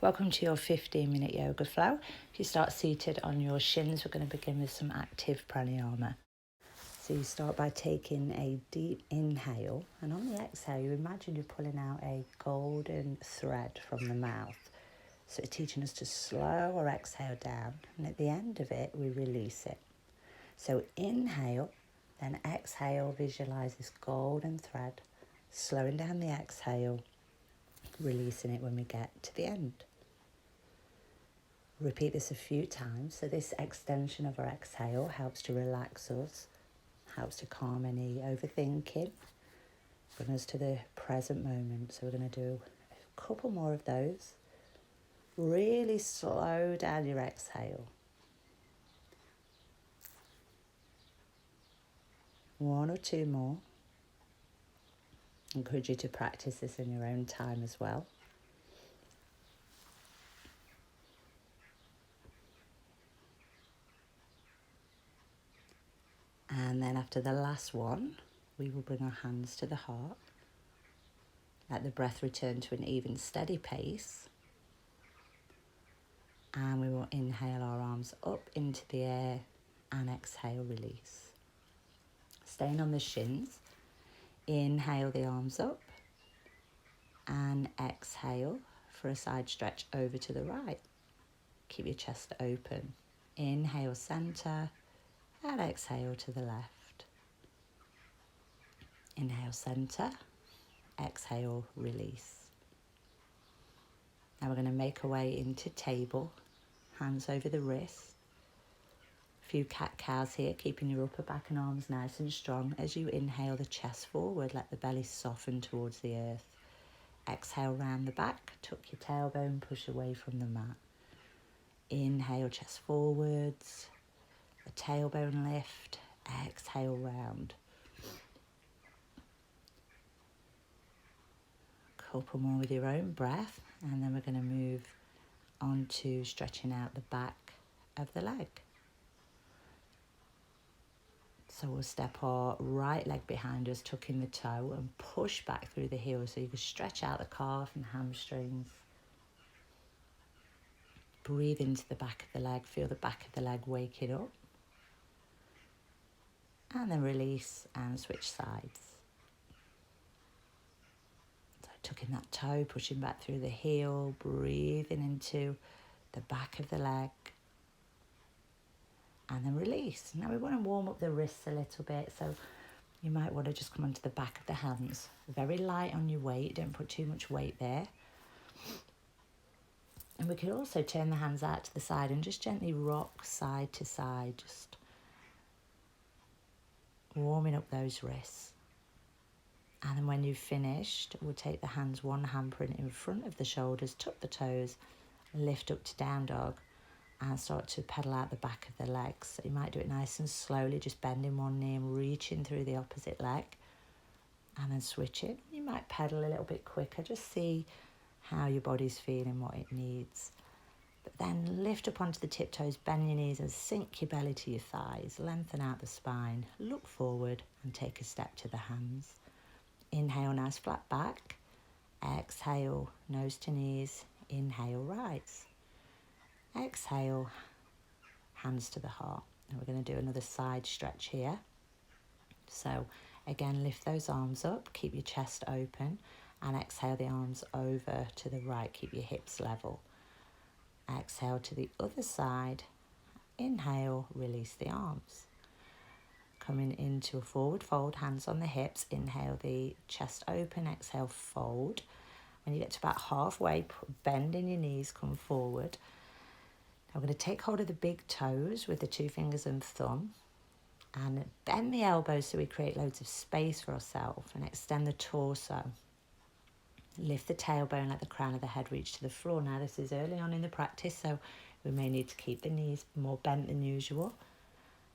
Welcome to your 15-minute yoga flow. If you start seated on your shins, we're going to begin with some active pranayama. So you start by taking a deep inhale, and on the exhale, you imagine you're pulling out a golden thread from the mouth. So it's teaching us to slow our exhale down, and at the end of it, we release it. So inhale, then exhale, visualize this golden thread, slowing down the exhale, releasing it when we get to the end. Repeat this a few times. So this extension of our exhale helps to relax us, helps to calm any overthinking, bring us to the present moment. So we're going to do a couple more of those. Really slow down your exhale. One or two more. I encourage you to practice this in your own time as well. And then after the last one, we will bring our hands to the heart. Let the breath return to an even steady pace. And we will inhale our arms up into the air and exhale, release. Staying on the shins, inhale the arms up and exhale for a side stretch over to the right. Keep your chest open. Inhale, center, and exhale to the left. Inhale, center, exhale, release. Now we're going to make our way into table, hands over the wrist. A few cat-cows here, keeping your upper back and arms nice and strong. As you inhale the chest forward, let the belly soften towards the earth. Exhale round the back, tuck your tailbone, push away from the mat. Inhale, chest forwards, the tailbone lift, exhale round. Couple more with your own breath, and then we're going to move on to stretching out the back of the leg. So we'll step our right leg behind us, tucking the toe, and push back through the heel so you can stretch out the calf and hamstrings. Breathe into the back of the leg, feel the back of the leg waking up. And then release and switch sides. So tucking that toe, pushing back through the heel, breathing into the back of the leg. And then release. Now we want to warm up the wrists a little bit, so you might want to just come onto the back of the hands. Very light on your weight, don't put too much weight there. And we could also turn the hands out to the side and just gently rock side to side, just warming up those wrists. And then when you've finished, we'll take the hands, one handprint in front of the shoulders, tuck the toes, lift up to down dog, and start to pedal out the back of the legs. So you might do it nice and slowly, just bending one knee and reaching through the opposite leg. And then switch it. You might pedal a little bit quicker, just see how your body's feeling, what it needs. But then lift up onto the tiptoes, bend your knees and sink your belly to your thighs. Lengthen out the spine, look forward and take a step to the hands. Inhale, nice flat back. Exhale, nose to knees. Inhale, rise. Exhale, hands to the heart. And we're going to do another side stretch here. So again, lift those arms up, keep your chest open, and exhale the arms over to the right. Keep your hips level. Exhale to the other side. Inhale, release the arms. Coming into a forward fold, hands on the hips. Inhale the chest open, exhale, fold. When you get to about halfway, bend in your knees, come forward. Now we're going to take hold of the big toes with the 2 fingers and thumb and bend the elbows so we create loads of space for ourselves and extend the torso. Lift the tailbone, let the crown of the head reach to the floor. Now this is early on in the practice, so we may need to keep the knees more bent than usual.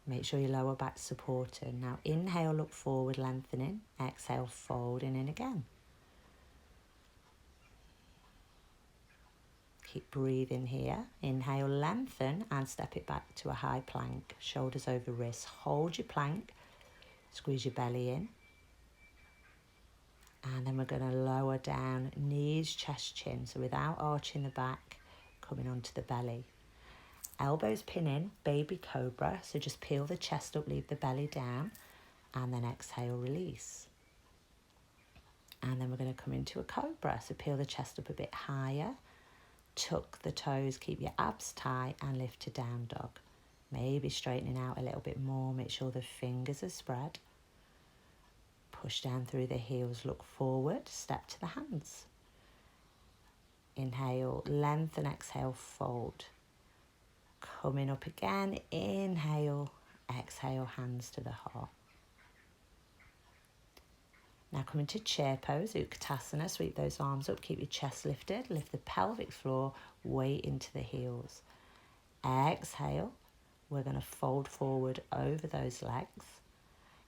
Make sure your lower back's supported. Now inhale, look forward, lengthening. Exhale, folding in again. Keep breathing here. Inhale, lengthen and step it back to a high plank. Shoulders over wrists. Hold your plank. Squeeze your belly in. And then we're going to lower down, knees, chest, chin. So without arching the back, coming onto the belly. Elbows pin in, baby cobra. So just peel the chest up, leave the belly down, and then exhale, release. And then we're going to come into a cobra. So peel the chest up a bit higher, tuck the toes, keep your abs tight, and lift to down dog. Maybe straightening out a little bit more, make sure the fingers are spread. Push down through the heels, look forward, step to the hands. Inhale, lengthen, exhale, fold. Coming up again, inhale, exhale, hands to the heart. Now come into chair pose, Utkatasana, sweep those arms up, keep your chest lifted, lift the pelvic floor, weight into the heels. Exhale, we're going to fold forward over those legs.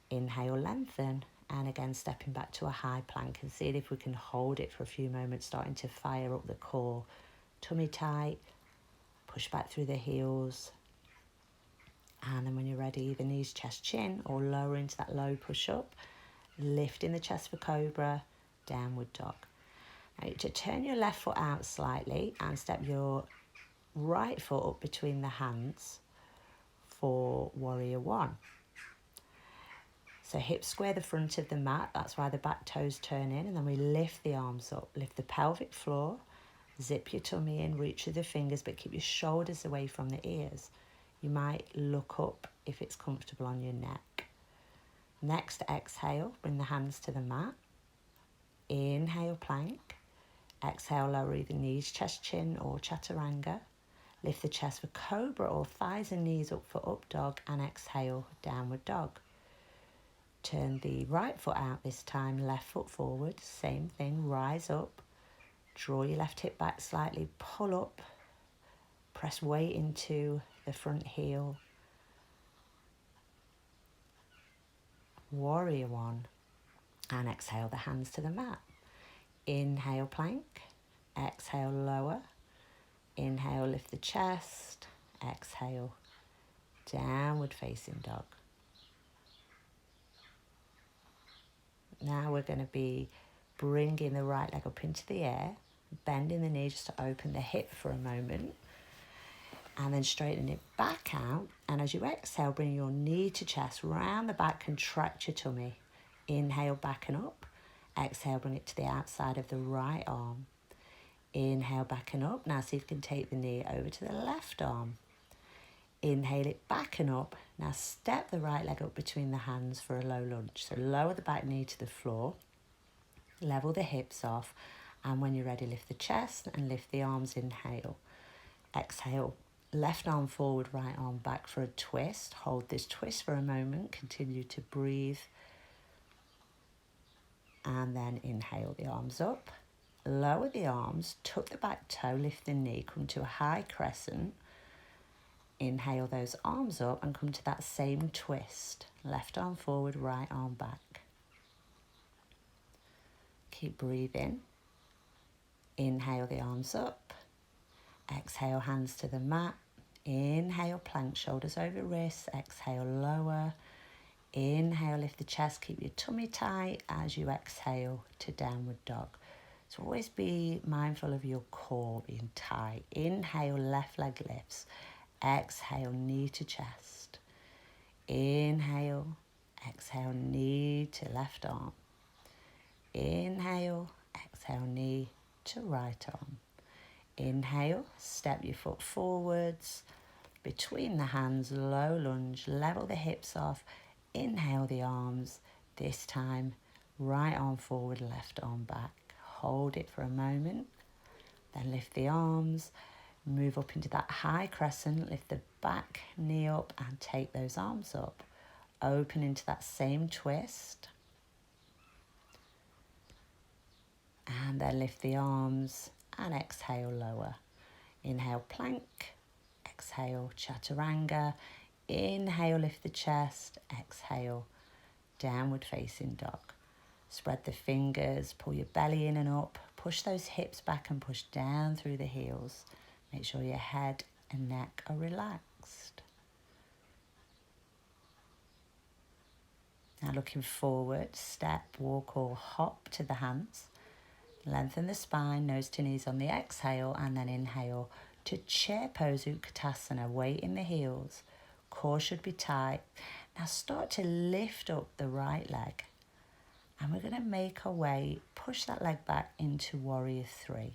Inhale, lengthen, and again stepping back to a high plank and see if we can hold it for a few moments, starting to fire up the core. Tummy tight, push back through the heels. And then when you're ready, either knees, chest, chin, or lower into that low push-up. Lifting the chest for cobra, downward dog. Now to turn your left foot out slightly and step your right foot up between the hands for warrior one. So hips square the front of the mat, that's why the back toes turn in, and then we lift the arms up, lift the pelvic floor, zip your tummy in, reach with the fingers, but keep your shoulders away from the ears. You might look up if it's comfortable on your neck. Next, exhale, bring the hands to the mat. Inhale, plank. Exhale, lower either knees, chest, chin, or chaturanga. Lift the chest for cobra or thighs and knees up for up dog, and exhale, downward dog. Turn the right foot out this time, left foot forward. Same thing, rise up. Draw your left hip back slightly, pull up. Press weight into the front heel. Warrior one. And exhale the hands to the mat. Inhale, plank. Exhale, lower. Inhale, lift the chest. Exhale, downward facing dog. Now we're going to be bringing the right leg up into the air, bending the knee just to open the hip for a moment, and then straighten it back out. And as you exhale, bring your knee to chest, round the back, contract your tummy. Inhale, back and up. Exhale, bring it to the outside of the right arm. Inhale, back and up. Now see if you can take the knee over to the left arm. Inhale it back and up. Now step the right leg up between the hands for a low lunge. So lower the back knee to the floor. Level the hips off. And when you're ready, lift the chest and lift the arms. Inhale. Exhale. Left arm forward, right arm back for a twist. Hold this twist for a moment. Continue to breathe. And then inhale the arms up. Lower the arms. Tuck the back toe. Lift the knee. Come to a high crescent. Inhale those arms up and come to that same twist. Left arm forward, right arm back. Keep breathing. Inhale the arms up. Exhale, hands to the mat. Inhale, plank, shoulders over wrists. Exhale, lower. Inhale, lift the chest. Keep your tummy tight as you exhale to downward dog. So always be mindful of your core being tight. Inhale, left leg lifts. Exhale, knee to chest. Inhale, exhale, knee to left arm. Inhale, exhale, knee to right arm. Inhale, step your foot forwards, between the hands, low lunge, level the hips off. Inhale the arms, this time right arm forward, left arm back. Hold it for a moment, then lift the arms, move up into that high crescent, lift the back knee up and take those arms up. Open into that same twist. And then lift the arms and exhale, lower. Inhale, plank. Exhale, chaturanga. Inhale, lift the chest. Exhale, downward facing dog. Spread the fingers, pull your belly in and up. Push those hips back and push down through the heels. Make sure your head and neck are relaxed. Now looking forward, step, walk or hop to the hands. Lengthen the spine, nose to knees on the exhale, and then inhale to chair pose Utkatasana, weight in the heels. Core should be tight. Now start to lift up the right leg. And we're going to make our way, push that leg back into Warrior 3.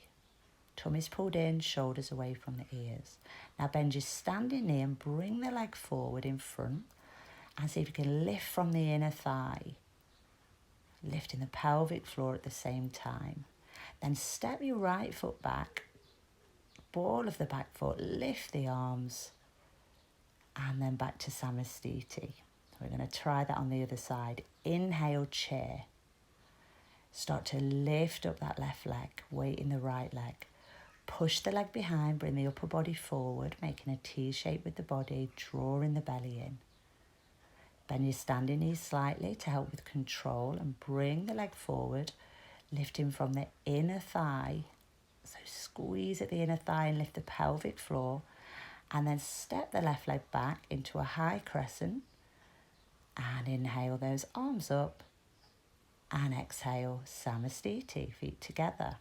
Tummy's pulled in, shoulders away from the ears. Now bend your standing knee and bring the leg forward in front. And see if you can lift from the inner thigh. Lifting the pelvic floor at the same time. Then step your right foot back. Ball of the back foot, lift the arms. And then back to Samastiti. We're going to try that on the other side. Inhale, chair. Start to lift up that left leg, weight in the right leg. Push the leg behind, bring the upper body forward, making a T shape with the body, drawing the belly in. Bend your standing knees slightly to help with control and bring the leg forward, lifting from the inner thigh. So squeeze at the inner thigh and lift the pelvic floor, and then step the left leg back into a high crescent and inhale those arms up. And exhale, Samastiti, feet together.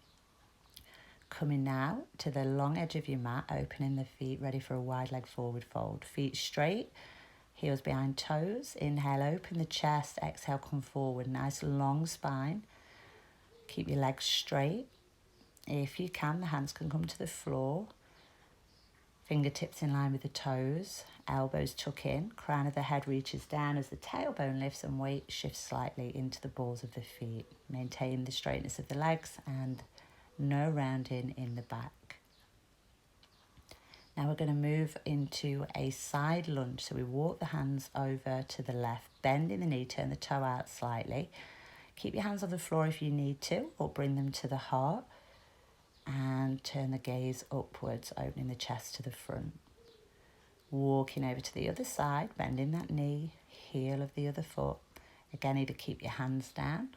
Coming now to the long edge of your mat, opening the feet, ready for a wide leg forward fold. Feet straight, heels behind toes. Inhale, open the chest. Exhale, come forward. Nice long spine. Keep your legs straight. If you can, the hands can come to the floor. Fingertips in line with the toes, elbows tuck in, crown of the head reaches down as the tailbone lifts and weight shifts slightly into the balls of the feet. Maintain the straightness of the legs and no rounding in the back. Now we're going to move into a side lunge. So we walk the hands over to the left, bending the knee, turn the toe out slightly. Keep your hands on the floor if you need to, or bring them to the heart. And turn the gaze upwards, opening the chest to the front. Walking over to the other side, bending that knee, heel of the other foot. Again, either keep your hands down,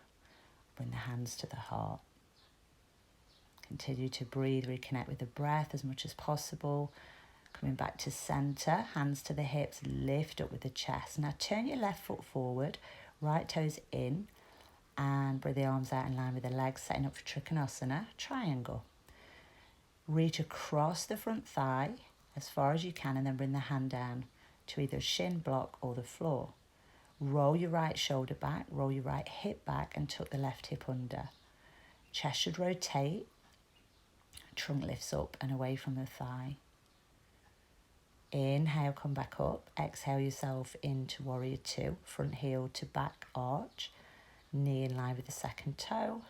bring the hands to the heart. Continue to breathe, reconnect with the breath as much as possible. Coming back to center, hands to the hips, lift up with the chest. Now turn your left foot forward, right toes in, and bring the arms out in line with the legs, setting up for Trikonasana, triangle. Reach across the front thigh as far as you can and then bring the hand down to either shin block or the floor. Roll your right shoulder back, roll your right hip back and tuck the left hip under. Chest should rotate, trunk lifts up and away from the thigh. Inhale, come back up. Exhale yourself into Warrior 2, front heel to back arch, knee in line with the second toe.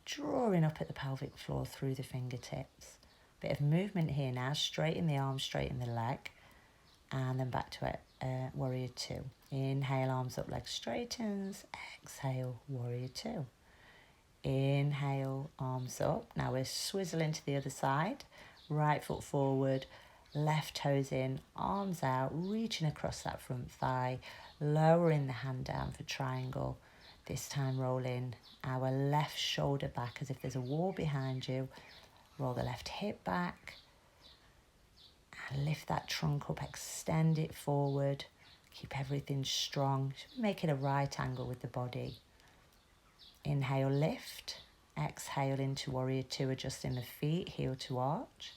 Drawing up at the pelvic floor through the fingertips. Bit of movement here now, straighten the arms, straighten the leg, and then back to it, Warrior 2. Inhale, arms up, leg straightens. Exhale, Warrior 2. Inhale, arms up. Now we're swizzling to the other side. Right foot forward, left toes in, arms out, reaching across that front thigh, lowering the hand down for triangle. This time rolling our left shoulder back as if there's a wall behind you. Roll the left hip back and lift that trunk up, extend it forward. Keep everything strong. Make it a right angle with the body. Inhale, lift. Exhale into Warrior 2, adjusting the feet, heel to arch.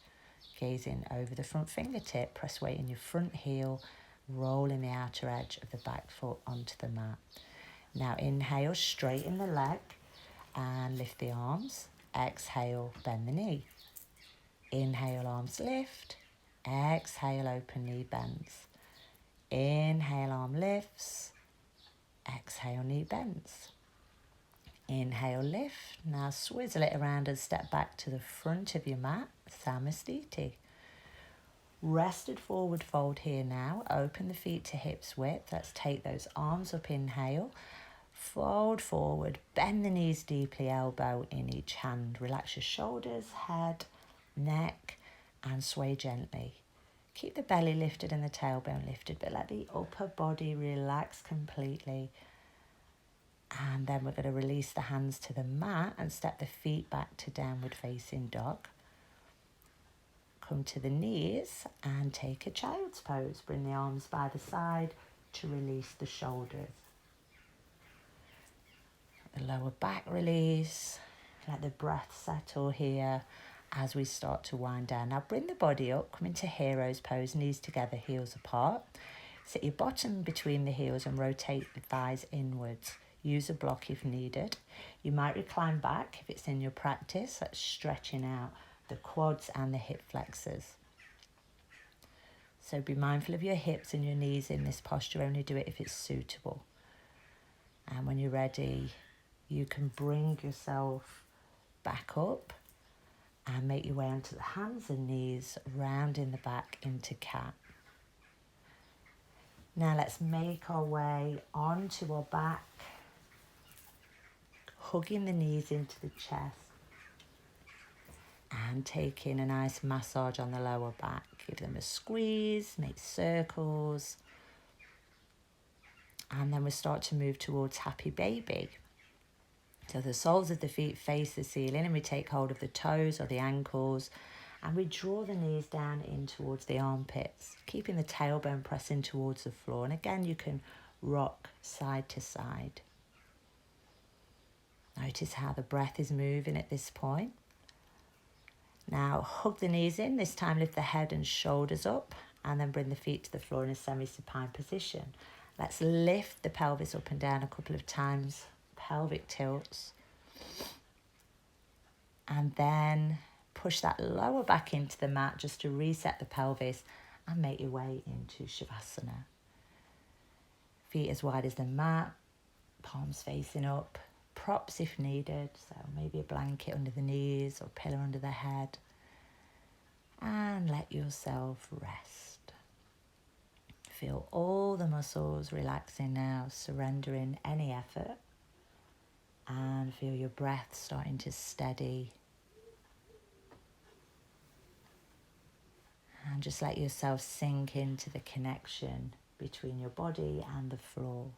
Gazing over the front fingertip, press weight in your front heel, rolling the outer edge of the back foot onto the mat. Now inhale, straighten the leg and lift the arms. Exhale, bend the knee. Inhale, arms lift. Exhale, open knee bends. Inhale, arm lifts. Exhale, knee bends. Inhale, lift. Now swizzle it around and step back to the front of your mat, Samastiti. Rested forward fold here now. Open the feet to hips width. Let's take those arms up, inhale. Fold forward, bend the knees deeply, elbow in each hand. Relax your shoulders, head, neck, and sway gently. Keep the belly lifted and the tailbone lifted, but let the upper body relax completely. And then we're going to release the hands to the mat and step the feet back to downward facing dog. Come to the knees and take a child's pose. Bring the arms by the side to release the shoulders. The lower back release. Let the breath settle here as we start to wind down. Now bring the body up, come into hero's pose, knees together, heels apart. Sit your bottom between the heels and rotate the thighs inwards. Use a block if needed. You might recline back if it's in your practice. That's stretching out the quads and the hip flexors. So be mindful of your hips and your knees in this posture. Only do it if it's suitable. And when you're ready, you can bring yourself back up and make your way onto the hands and knees, rounding the back into cat. Now let's make our way onto our back, hugging the knees into the chest and taking a nice massage on the lower back. Give them a squeeze, make circles. And then we start to move towards happy baby. So the soles of the feet face the ceiling and we take hold of the toes or the ankles and we draw the knees down in towards the armpits, keeping the tailbone pressing towards the floor. And again, you can rock side to side. Notice how the breath is moving at this point. Now hug the knees in, this time lift the head and shoulders up and then bring the feet to the floor in a semi-supine position. Let's lift the pelvis up and down a couple of times, pelvic tilts. And then push that lower back into the mat just to reset the pelvis and make your way into Shavasana. Feet as wide as the mat, palms facing up, props if needed, so maybe a blanket under the knees or pillow under the head. And let yourself rest. Feel all the muscles relaxing now, surrendering any effort. And feel your breath starting to steady. And just let yourself sink into the connection between your body and the floor.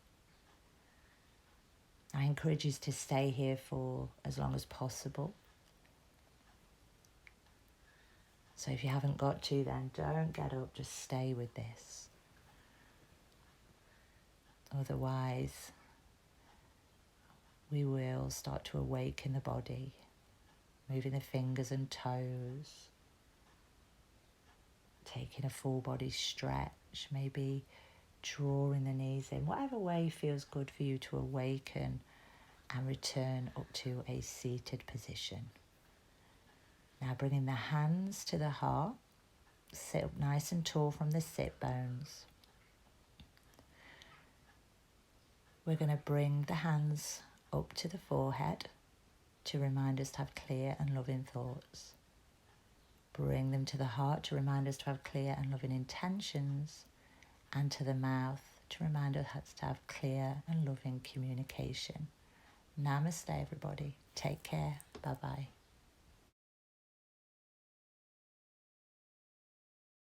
I encourage you to stay here for as long as possible. So if you haven't got to, then don't get up, just stay with this. Otherwise, we will start to awaken the body, moving the fingers and toes, taking a full body stretch, maybe drawing the knees in, whatever way feels good for you to awaken and return up to a seated position. Now bringing the hands to the heart, sit up nice and tall from the sit bones. We're going to bring the hands up to the forehead to remind us to have clear and loving thoughts. Bring them to the heart to remind us to have clear and loving intentions, and to the mouth to remind us to have clear and loving communication. Namaste, everybody. Take care. Bye-bye.